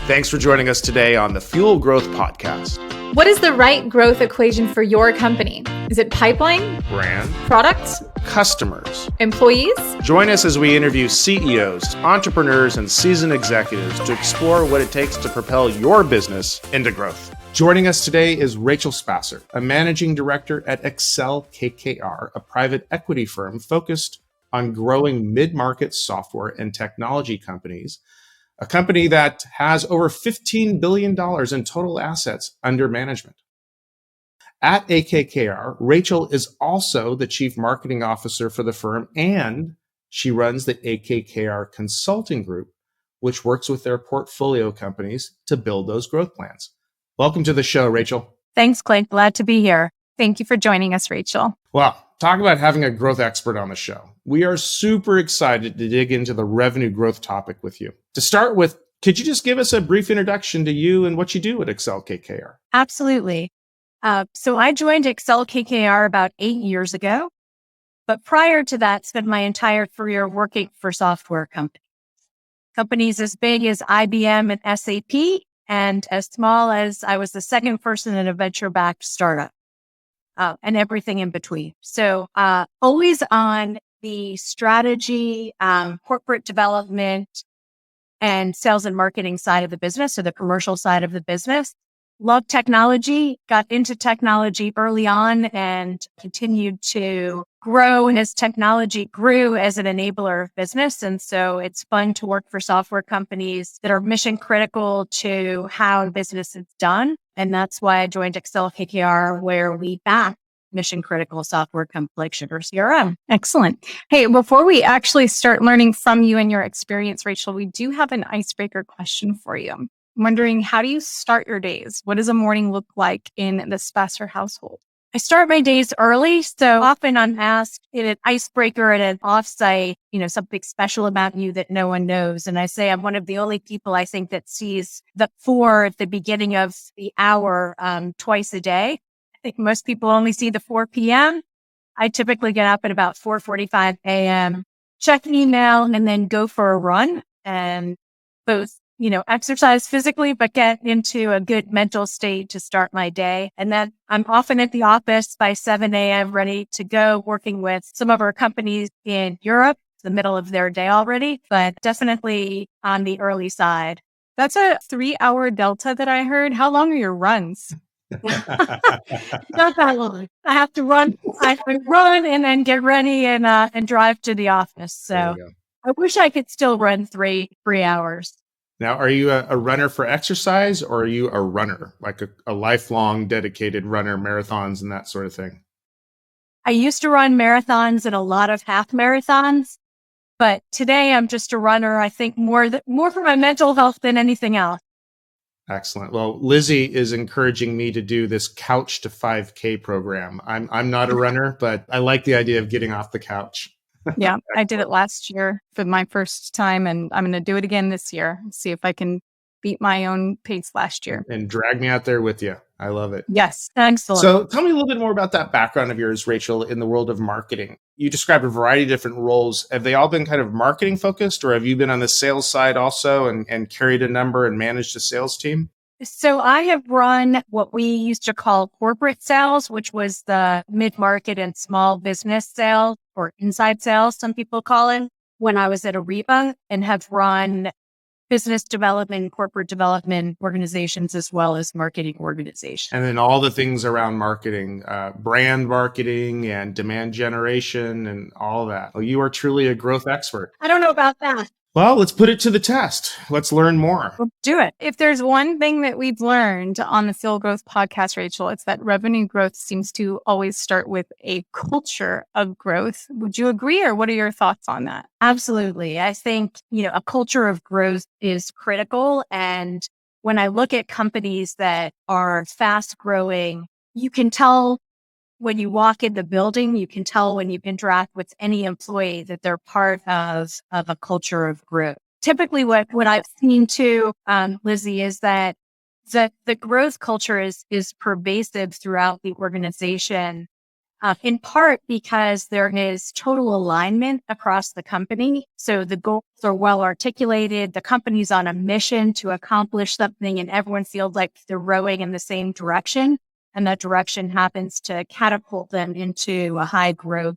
Thanks for joining us today on the Fuel Growth Podcast. What is the right growth equation for your company? Is it pipeline, Brand, products, customers, employees? Join us as we interview CEOs, entrepreneurs, and seasoned executives to explore what it takes to propel your business into growth. Joining us today is Rachel Spasser, a managing director at Accel-KKR, a private equity firm focused on growing mid-market software and technology companies, a company that has over $15 billion in total assets under management. At AKKR, Rachel is also the chief marketing officer for the firm, and she runs the AKKR Consulting Group, which works with their portfolio companies to build those growth plans. Welcome to the show, Rachel. Thanks, Clay. Glad to be here. Thank you for joining us, Rachel. Well, talk about having a growth expert on the show. We are super excited to dig into the revenue growth topic with you. To start with, could you just give us a brief introduction to you and what you do at Accel-KKR? Absolutely. So I joined Accel-KKR about 8 years ago, but prior to that, spent my entire career working for software companies as big as IBM and SAP, and as small as I was the second person in a venture-backed startup, and everything in between. So always on the strategy, corporate development, and sales and marketing side of the business, so the commercial side of the business. Loved technology, got into technology early on and continued to grow as technology grew as an enabler of business. And so it's fun to work for software companies that are mission critical to how business is done. And that's why I joined Accel-KKR, where we back mission critical software companies like Sugar CRM. Excellent. Hey, before we actually start learning from you and your experience, Rachel, we do have an icebreaker question for you. I'm wondering, how do you start your days? What does a morning look like in the Spasser household? I start my days early. So often I'm asked in an icebreaker at an offsite, something special about you that no one knows. And I say I'm one of the only people I think that sees the 4 at the beginning of the hour twice a day. I think most people only see the 4 p.m. I typically get up at about 4:45 a.m., check email, and then go for a run and both exercise physically, but get into a good mental state to start my day. And then I'm often at the office by 7 a.m. ready to go, working with some of our companies in Europe, the middle of their day already, but definitely on the early side. That's a 3-hour delta that I heard. How long are your runs? Not that long. I have to run. I run and then get ready and drive to the office. So I wish I could still run 3 hours. Now, are you a runner for exercise, or are you a runner, like a lifelong dedicated runner, marathons and that sort of thing? I used to run marathons and a lot of half marathons, but today I'm just a runner. I think more for my mental health than anything else. Excellent. Well, Lizzie is encouraging me to do this couch to 5K program. I'm not a runner, but I like the idea of getting off the couch. Yeah, I did it last year for my first time, and I'm going to do it again this year. See if I can beat my own pace last year. And drag me out there with you. I love it. Yes. Excellent. So tell me a little bit more about that background of yours, Rachel, in the world of marketing. You described a variety of different roles. Have they all been kind of marketing focused, or have you been on the sales side also and carried a number and managed a sales team? So I have run what we used to call corporate sales, which was the mid-market and small business sales, or inside sales, some people call it, when I was at Ariba, and have run business development, corporate development organizations, as well as marketing organizations. And then all the things around marketing, brand marketing and demand generation and all that. Well, you are truly a growth expert. I don't know about that. Well, let's put it to the test. Let's learn more. We'll do it. If there's one thing that we've learned on the Fuel Growth Podcast, Rachel, it's that revenue growth seems to always start with a culture of growth. Would you agree, or what are your thoughts on that? Absolutely. I think, a culture of growth is critical. And when I look at companies that are fast growing, you can tell when you walk in the building, you can tell when you interact with any employee that they're part of a culture of growth. Typically what I've seen too, Lizzie, is that the growth culture is pervasive throughout the organization. in part because there is total alignment across the company. So the goals are well articulated. The company's on a mission to accomplish something, and everyone feels like they're rowing in the same direction. And that direction happens to catapult them into a high growth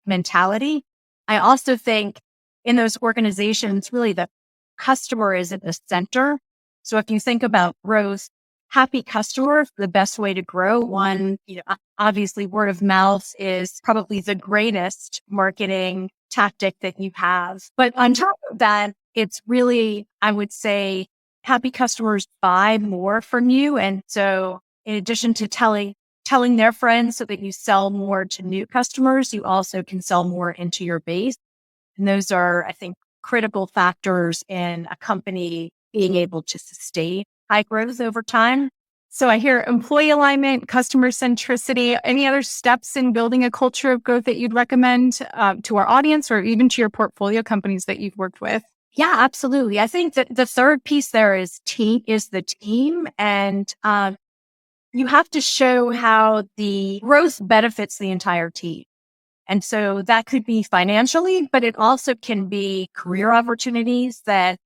mentality. I also think in those organizations, really the customer is at the center. So if you think about growth, happy customers, the best way to grow. One, obviously word of mouth is probably the greatest marketing tactic that you have. But on top of that, it's really, I would say, happy customers buy more from you. And so in addition to telling their friends so that you sell more to new customers, you also can sell more into your base. And those are, I think, critical factors in a company being able to sustain high growth over time. So I hear employee alignment, customer centricity. Any other steps in building a culture of growth that you'd recommend to our audience or even to your portfolio companies that you've worked with? Yeah, absolutely. I think that the third piece there is the team. And you have to show how the growth benefits the entire team. And so that could be financially, but it also can be career opportunities that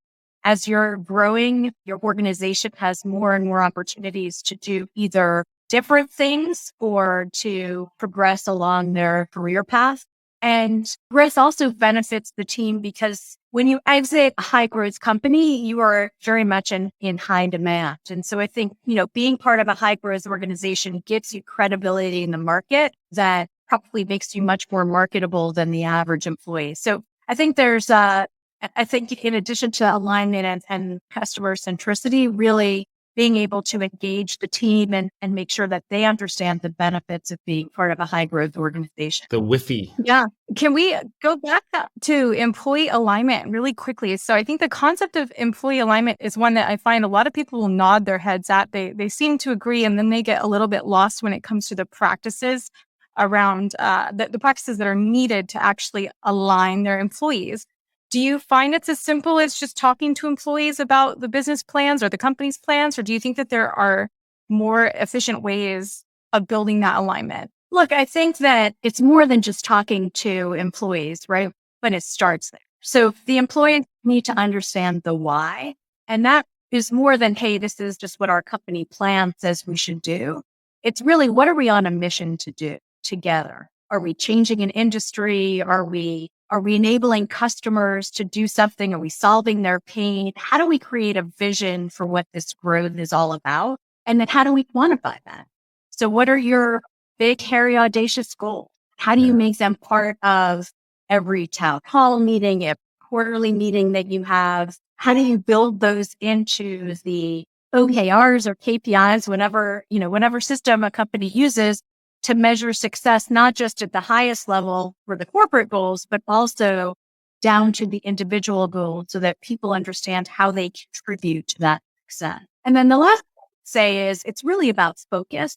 as you're growing, your organization has more and more opportunities to do either different things or to progress along their career path. And growth also benefits the team because when you exit a high growth company, you are very much in high demand. And so I think, being part of a high growth organization gives you credibility in the market that probably makes you much more marketable than the average employee. So I think I think in addition to alignment and customer centricity, really being able to engage the team and make sure that they understand the benefits of being part of a high growth organization. The WIFI. Yeah. Can we go back to employee alignment really quickly? So I think the concept of employee alignment is one that I find a lot of people will nod their heads at. They seem to agree, and then they get a little bit lost when it comes to the practices around the practices that are needed to actually align their employees. Do you find it's as simple as just talking to employees about the business plans or the company's plans, or do you think that there are more efficient ways of building that alignment? Look, I think that it's more than just talking to employees, right? But it starts there. So the employees need to understand the why. And that is more than, hey, this is just what our company plan says we should do. It's really, what are we on a mission to do together? Are we changing an industry? Are we enabling customers to do something? Are we solving their pain? How do we create a vision for what this growth is all about? And then how do we quantify that? So what are your big, hairy, audacious goals? How do you make them part of every town hall meeting, every quarterly meeting that you have? How do you build those into the OKRs or KPIs, whatever system a company uses to measure success, not just at the highest level for the corporate goals, but also down to the individual goals so that people understand how they contribute to that success. And then the last thing I'd say is it's really about focus.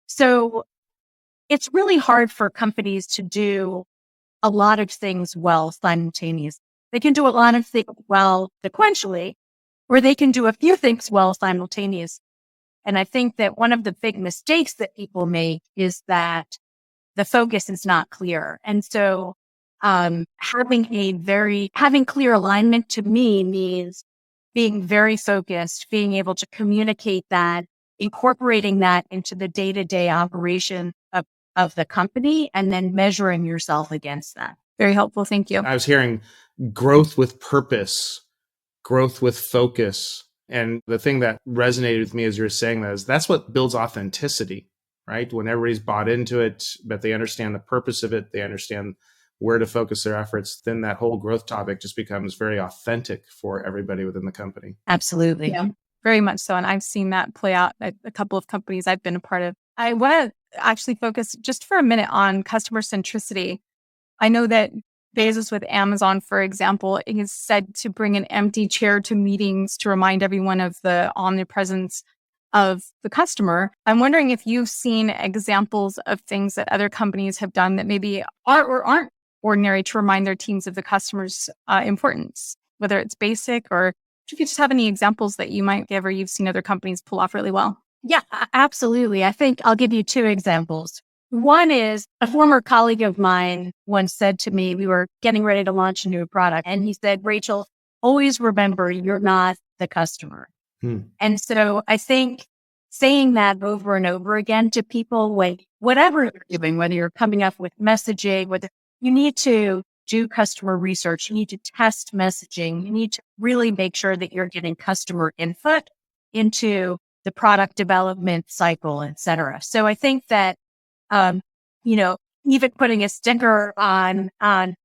So it's really hard for companies to do a lot of things well simultaneously. They can do a lot of things well sequentially, or they can do a few things well simultaneously. And I think that one of the big mistakes that people make is that the focus is not clear. And so having clear alignment to me means being very focused, being able to communicate that, incorporating that into the day-to-day operation of the company, and then measuring yourself against that. Very helpful. Thank you. I was hearing growth with purpose, growth with focus. And the thing that resonated with me as you were saying that is that's what builds authenticity, right? When everybody's bought into it, but they understand the purpose of it, they understand where to focus their efforts, then that whole growth topic just becomes very authentic for everybody within the company. Absolutely. Yeah, very much so. And I've seen that play out at a couple of companies I've been a part of. I want to actually focus just for a minute on customer centricity. I know that Bezos with Amazon, for example, is said to bring an empty chair to meetings to remind everyone of the omnipresence of the customer. I'm wondering if you've seen examples of things that other companies have done that maybe are or aren't ordinary to remind their teams of the customer's importance, whether it's basic or if you just have any examples that you might give or you've seen other companies pull off really well. Yeah, absolutely. I think I'll give you two examples. One is a former colleague of mine once said to me, we were getting ready to launch a new product. And he said, Rachel, always remember you're not the customer. And so I think saying that over and over again to people, whatever you're doing, whether you're coming up with messaging, whether you need to do customer research, you need to test messaging, you need to really make sure that you're getting customer input into the product development cycle, et cetera. So I think that, even putting a sticker on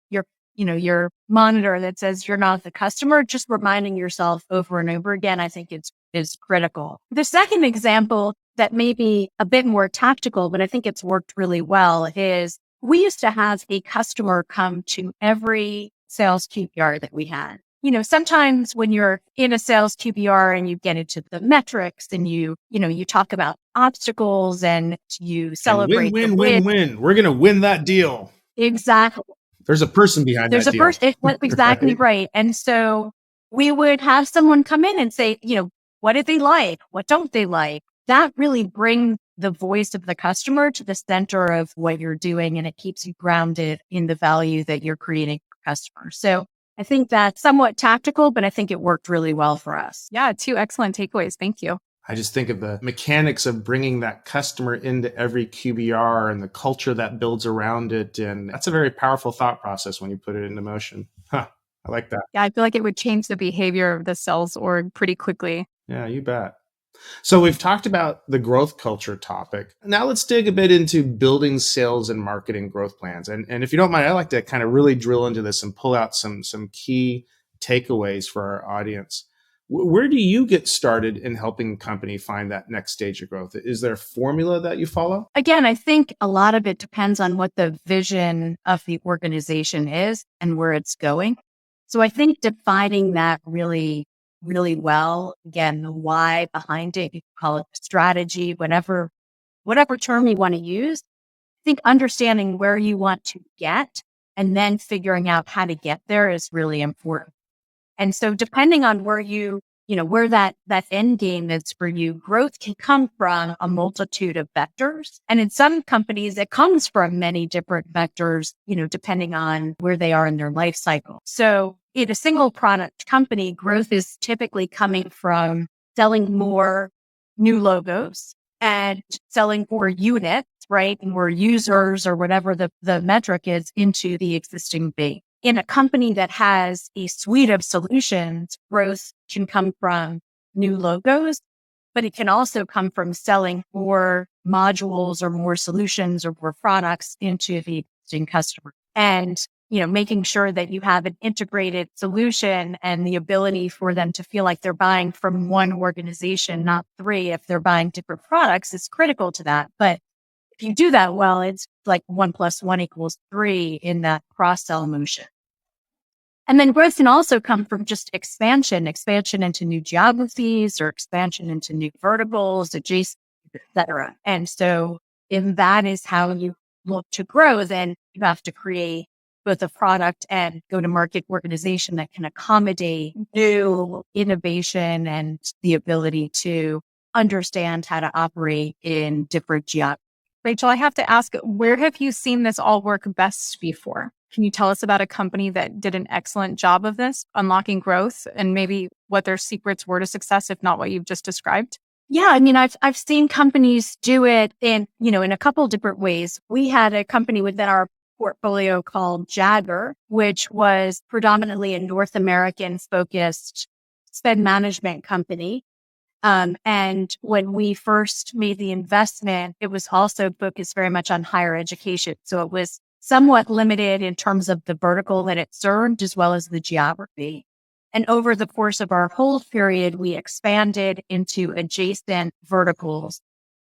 your monitor that says you're not the customer, just reminding yourself over and over again, I think is critical. The second example that may be a bit more tactical, but I think it's worked really well, is we used to have a customer come to every sales QBR that we had. Sometimes when you're in a sales QBR and you get into the metrics and you talk about obstacles and you celebrate win. We're going to win that deal. Exactly. There's a person behind that deal. Exactly right. And so we would have someone come in and say, what did they like? What don't they like? That really brings the voice of the customer to the center of what you're doing, and it keeps you grounded in the value that you're creating for customers. So I think that's somewhat tactical, but I think it worked really well for us. Yeah, 2 excellent takeaways. Thank you. I just think of the mechanics of bringing that customer into every QBR and the culture that builds around it. And that's a very powerful thought process when you put it into motion. I like that. Yeah, I feel like it would change the behavior of the sales org pretty quickly. Yeah, you bet. So we've talked about the growth culture topic. Now let's dig a bit into building sales and marketing growth plans. And if you don't mind, I'd like to kind of really drill into this and pull out some key takeaways for our audience. Where do you get started in helping a company find that next stage of growth? Is there a formula that you follow? Again, I think a lot of it depends on what the vision of the organization is and where it's going. So I think defining that really well, again, the why behind it, you can call it strategy, whatever term you want to use. I think understanding where you want to get and then figuring out how to get there is really important. And so depending on where where that end game is for you, growth can come from a multitude of vectors. And in some companies, it comes from many different vectors, depending on where they are in their life cycle. So in a single product company, growth is typically coming from selling more new logos and selling more units, right? More users or whatever the metric is into the existing base. In a company that has a suite of solutions, growth can come from new logos, but it can also come from selling more modules or more solutions or more products into the existing customer. And, making sure that you have an integrated solution and the ability for them to feel like they're buying from one organization, not 3. If they're buying different products, is critical to that. But if you do that well, it's like 1 + 1 = 3 in that cross-sell motion. And then growth can also come from just expansion into new geographies or expansion into new verticals, adjacent, et cetera. And so if that is how you look to grow, then you have to create both a product and go-to-market organization that can accommodate new innovation and the ability to understand how to operate in different geographies. Rachel, I have to ask, where have you seen this all work best before? Can you tell us about a company that did an excellent job of this, unlocking growth, and maybe what their secrets were to success, if not what you've just described? Yeah, I mean, I've seen companies do it in a couple different ways. We had a company within our portfolio called Jagger, which was predominantly a North American focused spend management company. And when we first made the investment, it was also focused very much on higher education. So it was somewhat limited in terms of the vertical that it served as well as the geography. And over the course of our hold period, we expanded into adjacent verticals.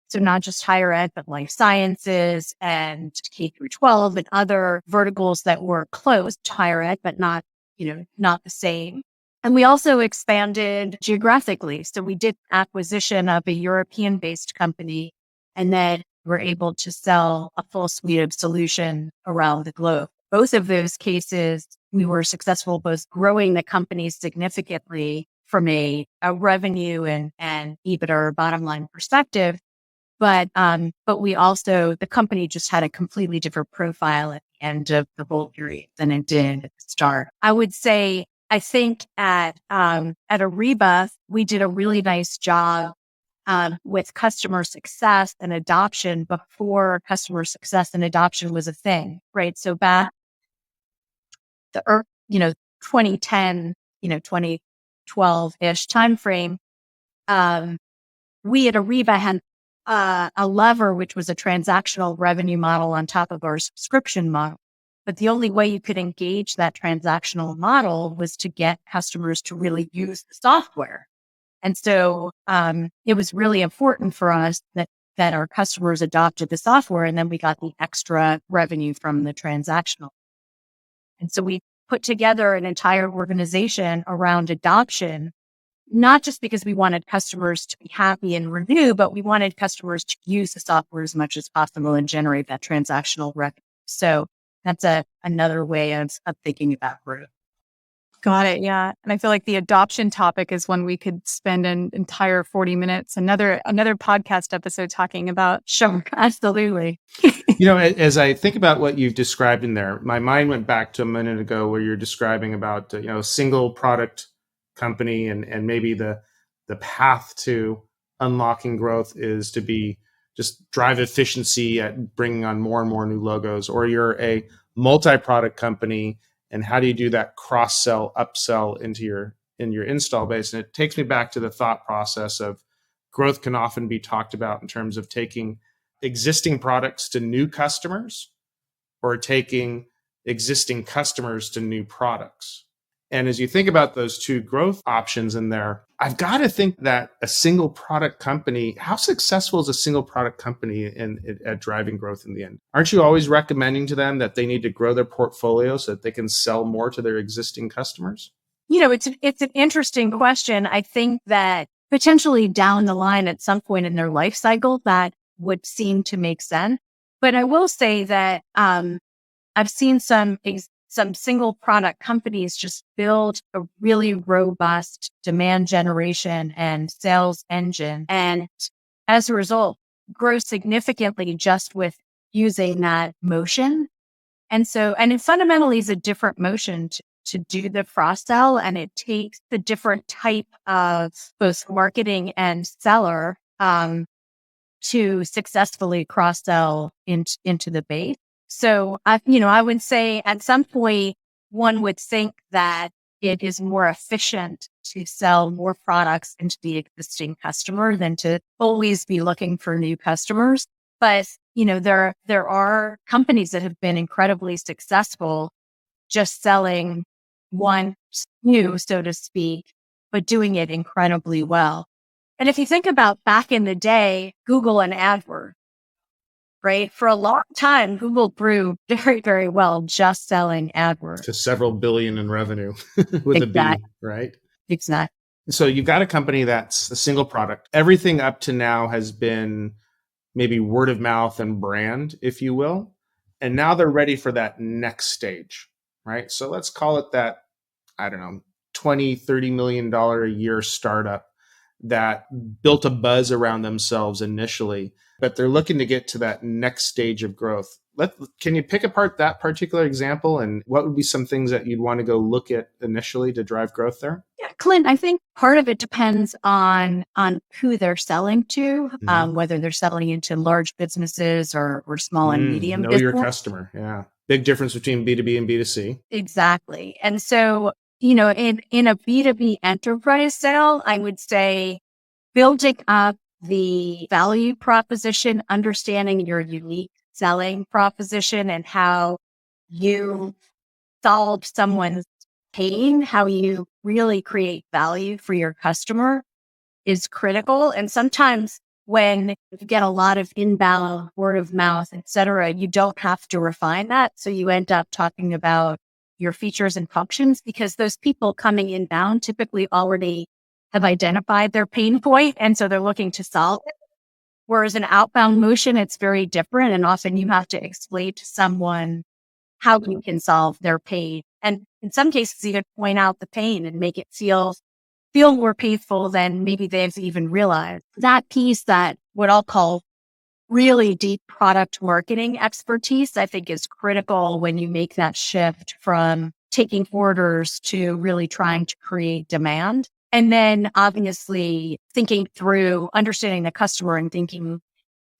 So not just higher ed, but life sciences and K-12 and other verticals that were close to higher ed, but not the same. And we also expanded geographically. So we did acquisition of a European-based company, and then we're able to sell a full suite of solutions around the globe. Both of those cases, we were successful both growing the company significantly from a revenue and EBITDA or bottom line perspective, But we also, the company just had a completely different profile at the end of the whole period than it did at the start. I would say, I think at Ariba, we did a really nice job with customer success and adoption before customer success and adoption was a thing, right? So back the 2010, 2012-ish timeframe, we at Ariba had a lever, which was a transactional revenue model on top of our subscription model. But the only way you could engage that transactional model was to get customers to really use the software. And so it was really important for us that our customers adopted the software, and then we got the extra revenue from the transactional. And so we put together an entire organization around adoption, not just because we wanted customers to be happy and renew, but we wanted customers to use the software as much as possible and generate that transactional revenue. So that's another way of thinking about growth. Got it. Yeah. And I feel like the adoption topic is one we could spend an entire 40 minutes, another podcast episode talking about. Sure. Absolutely. As I think about what you've described in there, my mind went back to a minute ago where you're describing about, a single product company and maybe the path to unlocking growth is to be just drive efficiency at bringing on more and more new logos, or you're a multi-product company. And how do you do that cross-sell, upsell in your install base? And it takes me back to the thought process of growth can often be talked about in terms of taking existing products to new customers or taking existing customers to new products. And as you think about those two growth options in there, I've got to think that a single product company, how successful is a single product company at driving growth in the end? Aren't you always recommending to them that they need to grow their portfolio so that they can sell more to their existing customers? It's an interesting question. I think that potentially down the line at some point in their life cycle, that would seem to make sense. But I will say that I've seen some single product companies just build a really robust demand generation and sales engine. And as a result, grow significantly just with using that motion. And it fundamentally is a different motion to do the cross-sell. And it takes the different type of both marketing and seller to successfully cross-sell into the base. So, I would say at some point, one would think that it is more efficient to sell more products into the existing customer than to always be looking for new customers. But, there are companies that have been incredibly successful just selling one SKU, so to speak, but doing it incredibly well. And if you think about back in the day, Google and AdWords, right? For a long time, Google grew very, very well just selling AdWords. To several billion in revenue with exactly. a B, right? Exactly. So you've got a company that's a single product. Everything up to now has been maybe word of mouth and brand, if you will. And now they're ready for that next stage, right? So let's call it that, I don't know, $20, $30 million a year startup that built a buzz around themselves initially, but they're looking to get to that next stage of growth. Can you pick apart that particular example, and what would be some things that you'd want to go look at initially to drive growth there? Yeah, Clint, I think part of it depends on who they're selling to, whether they're selling into large businesses or small and medium business. Know your customer. Yeah. Big difference between B2B and B2C. Exactly. And so, in a B2B enterprise sale, I would say building up the value proposition, understanding your unique selling proposition and how you solve someone's pain, how you really create value for your customer is critical. And sometimes when you get a lot of inbound word of mouth, et cetera, you don't have to refine that. So you end up talking about your features and functions because those people coming inbound typically already have identified their pain point. And so they're looking to solve it. Whereas an outbound motion, it's very different. And often you have to explain to someone how you can solve their pain. And in some cases, even point out the pain and make it feel more painful than maybe they've even realized. That piece, that what I'll call really deep product marketing expertise, I think, is critical when you make that shift from taking orders to really trying to create demand. And then obviously thinking through understanding the customer and thinking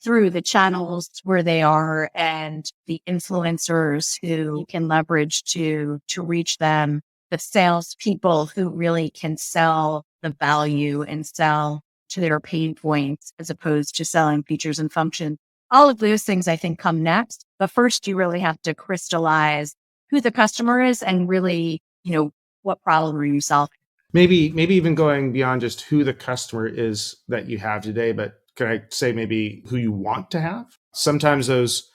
through the channels where they are and the influencers who you can leverage to reach them, the salespeople who really can sell the value and sell to their pain points as opposed to selling features and functions. All of those things I think come next. But first, you really have to crystallize who the customer is and really, what problem are you solving? Maybe even going beyond just who the customer is that you have today, but can I say maybe who you want to have? Sometimes those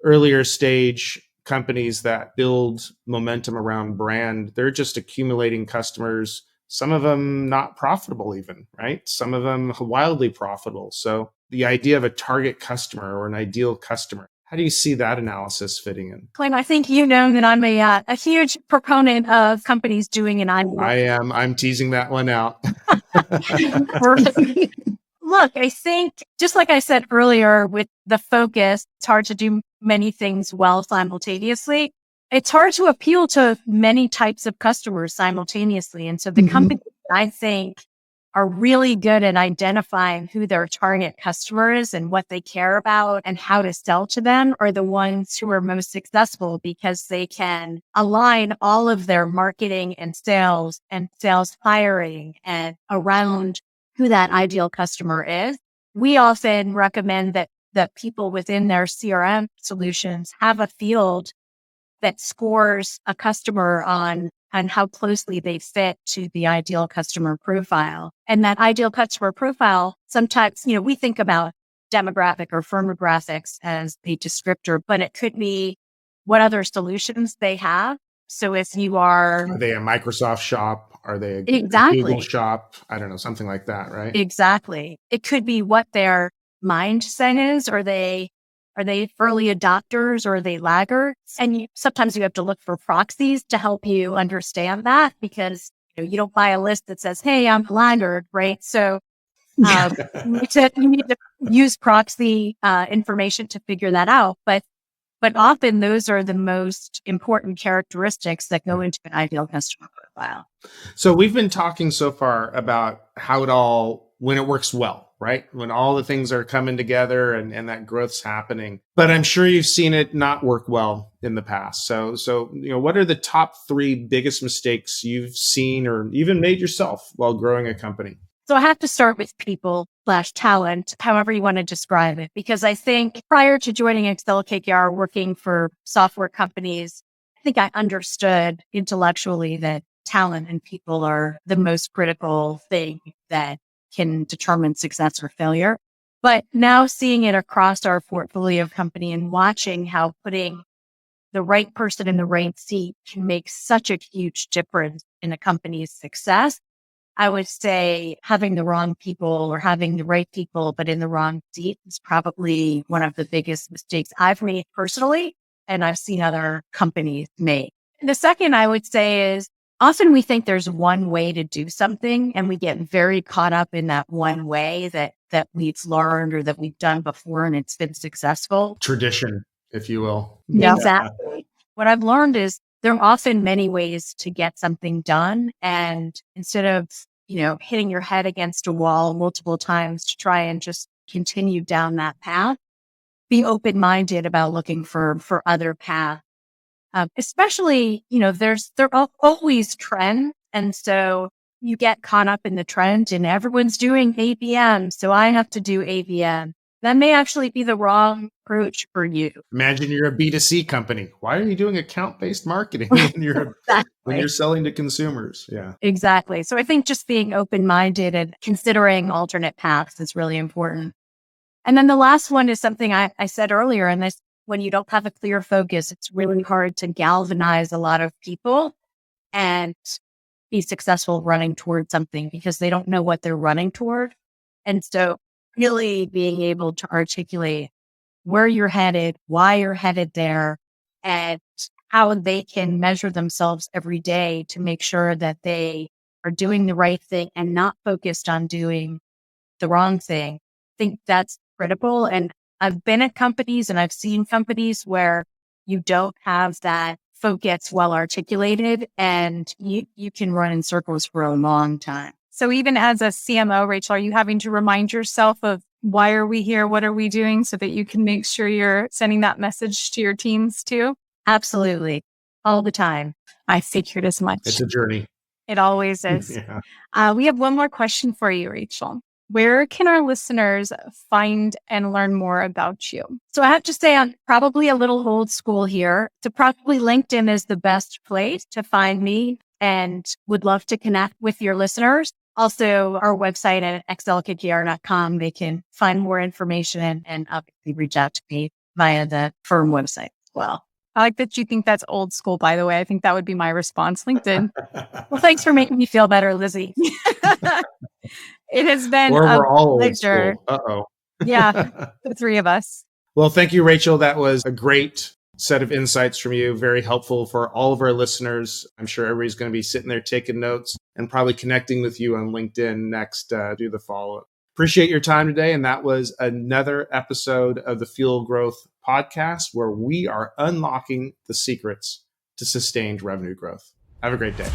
earlier stage companies that build momentum around brand, they're just accumulating customers, some of them not profitable even, right? Some of them wildly profitable. So the idea of a target customer or an ideal customer, how do you see that analysis fitting in? Clint, I think you know that I'm a huge proponent of companies doing an I am. I'm teasing that one out. Look, I think just like I said earlier with the focus, it's hard to do many things well simultaneously. It's hard to appeal to many types of customers simultaneously. And so the companies I think are really good at identifying who their target customer is and what they care about and how to sell to them are the ones who are most successful because they can align all of their marketing and sales hiring and around who that ideal customer is. We often recommend that people within their CRM solutions have a field that scores a customer on how closely they fit to the ideal customer profile. And that ideal customer profile, sometimes, we think about demographic or firmographics as the descriptor, but it could be what other solutions they have. So if you are they a Microsoft shop? Are they a Google shop? I don't know, something like that, right? Exactly. It could be what their mindset is. Are they early adopters or are they laggards? And sometimes you have to look for proxies to help you understand that because you don't buy a list that says, "Hey, I'm a laggard," right? So you need to use proxy information to figure that out. But often those are the most important characteristics that go into an ideal customer profile. So we've been talking so far about how when it works well, right? When all the things are coming together and that growth's happening. But I'm sure you've seen it not work well in the past. So what are the top 3 biggest mistakes you've seen or even made yourself while growing a company? So I have to start with people/talent, however you want to describe it, because I think prior to joining Accel-KKR, working for software companies, I think I understood intellectually that talent and people are the most critical thing that can determine success or failure. But now seeing it across our portfolio of company and watching how putting the right person in the right seat can make such a huge difference in a company's success, I would say having the wrong people or having the right people, but in the wrong seat is probably one of the biggest mistakes I've made personally, and I've seen other companies make. And the second I would say is often we think there's one way to do something and we get very caught up in that one way that we've learned or that we've done before and it's been successful. Tradition, if you will. Yeah. Exactly. What I've learned is there are often many ways to get something done. And instead of, hitting your head against a wall multiple times to try and just continue down that path, be open-minded about looking for other paths. Especially, there are always trends. And so you get caught up in the trend and everyone's doing ABM. So I have to do ABM. That may actually be the wrong approach for you. Imagine you're a B2C company. Why are you doing account-based marketing when you're selling to consumers? Yeah. Exactly. So I think just being open-minded and considering alternate paths is really important. And then the last one is something I said earlier, and this, when you don't have a clear focus, it's really hard to galvanize a lot of people and be successful running towards something because they don't know what they're running toward. And so really being able to articulate where you're headed, why you're headed there, and how they can measure themselves every day to make sure that they are doing the right thing and not focused on doing the wrong thing. I think that's critical. And I've been at companies and I've seen companies where you don't have that focus well articulated and you can run in circles for a long time. So even as a CMO, Rachel, are you having to remind yourself of why are we here? What are we doing so that you can make sure you're sending that message to your teams too? Absolutely. All the time. I figured as much. It's a journey. It always is. We have one more question for you, Rachel. Where can our listeners find and learn more about you? So I have to say I'm probably a little old school here. So probably LinkedIn is the best place to find me and would love to connect with your listeners. Also, our website at Accel-KKR.com, they can find more information and obviously reach out to me via the firm website as well. I like that you think that's old school, by the way. I think that would be my response. LinkedIn. Well, thanks for making me feel better, Lizzie. It has been Or a we're all old pleasure. school. Uh-oh. Yeah, the three of us. Well, thank you, Rachel. That was a great set of insights from you. Very helpful for all of our listeners. I'm sure everybody's going to be sitting there taking notes and probably connecting with you on LinkedIn next, do the follow-up. Appreciate your time today. And that was another episode of the Fuel Growth podcast, where we are unlocking the secrets to sustained revenue growth. Have a great day.